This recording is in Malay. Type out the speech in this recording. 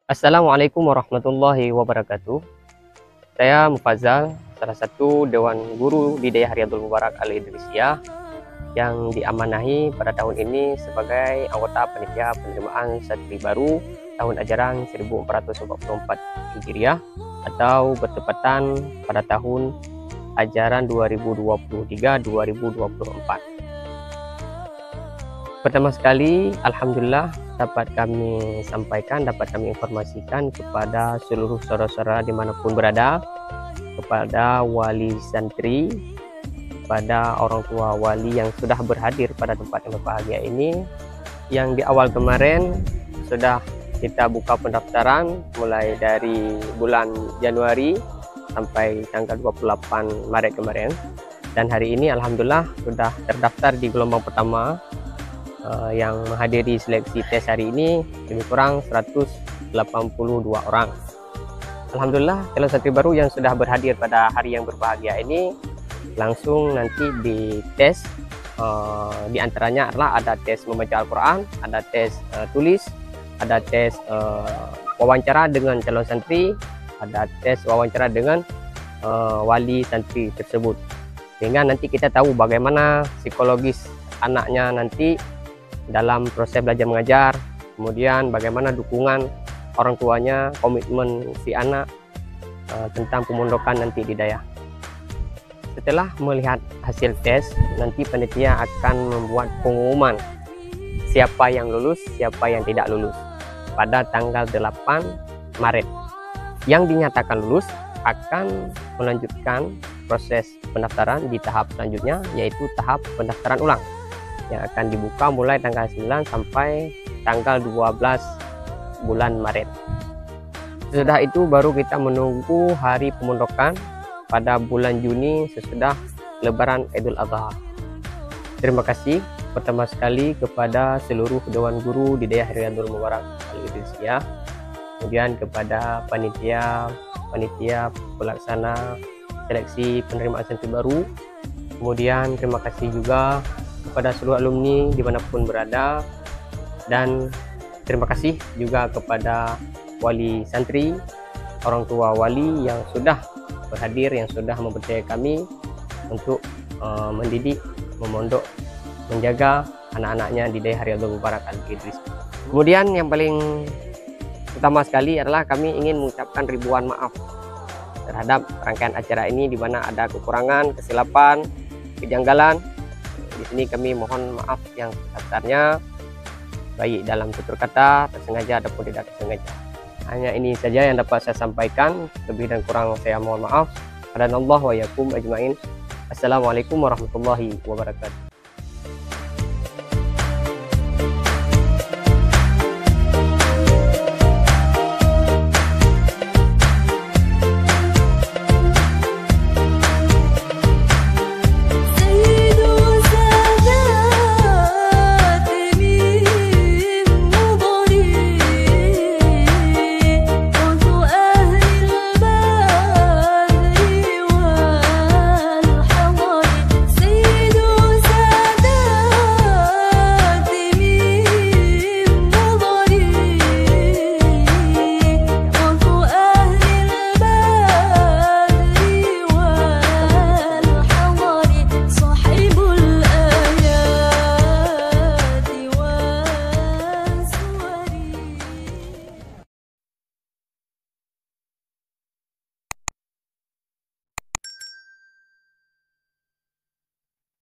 Assalamualaikum warahmatullahi wabarakatuh. Saya Mufazzal, salah satu Dewan Guru di Daya Riyadhul Mubarak Al-Idrisiyah yang diamanahi pada tahun ini sebagai anggota panitia penerimaan santri baru tahun ajaran 1444 Hijriah atau bertepatan pada tahun ajaran 2023-2024. Pertama sekali, alhamdulillah dapat kami sampaikan, dapat kami informasikan kepada seluruh saudara-saudara dimanapun berada, kepada wali santri, kepada orang tua wali yang sudah berhadir pada tempat yang berbahagia ini, yang di awal kemarin sudah kita buka pendaftaran mulai dari bulan Januari sampai tanggal 28 Maret kemarin, dan hari ini alhamdulillah sudah terdaftar di gelombang pertama. Yang menghadiri seleksi tes hari ini lebih kurang 182 orang. Alhamdulillah, calon santri baru yang sudah berhadir pada hari yang berbahagia ini langsung nanti dites. Di antaranya adalah ada tes membaca Al-Quran, ada tes tulis, ada tes wawancara dengan calon santri, ada tes wawancara dengan wali santri tersebut, sehingga nanti kita tahu bagaimana psikologis anaknya nanti dalam proses belajar mengajar, kemudian bagaimana dukungan orang tuanya, komitmen si anak tentang pemondokan nanti di Daya. Setelah melihat hasil tes, nanti panitia akan membuat pengumuman siapa yang lulus, siapa yang tidak lulus pada tanggal 8 Maret. Yang dinyatakan lulus akan melanjutkan proses pendaftaran di tahap selanjutnya, yaitu tahap pendaftaran ulang yang akan dibuka mulai tanggal 9 sampai tanggal 12 bulan Maret. Sesudah itu baru kita menunggu hari pemondokan pada bulan Juni sesudah Lebaran Idul Adha. Terima kasih pertama sekali kepada seluruh Dewan Guru di Daya Riyadhul Mubarak Al-Idrisiyah, kemudian kepada panitia pelaksana seleksi penerimaan santri baru, kemudian terima kasih juga kepada seluruh alumni dimanapun berada, dan terima kasih juga kepada wali santri, orang tua wali yang sudah berhadir, yang sudah mempercayai kami untuk mendidik, memondok, menjaga anak-anaknya di Daya Riyadhul Mubarak Al-Idris. Kemudian yang paling utama sekali adalah kami ingin mengucapkan ribuan maaf terhadap rangkaian acara ini di mana ada kekurangan, kesilapan, kejanggalan. Di sini kami mohon maaf yang sebesarnya, baik dalam tutur kata, tersengaja ataupun tidak tersengaja. Hanya ini saja yang dapat saya sampaikan, lebih dan kurang saya mohon maaf. Hadanallahu wa iyyakum ajmain. Assalamualaikum warahmatullahi wabarakatuh.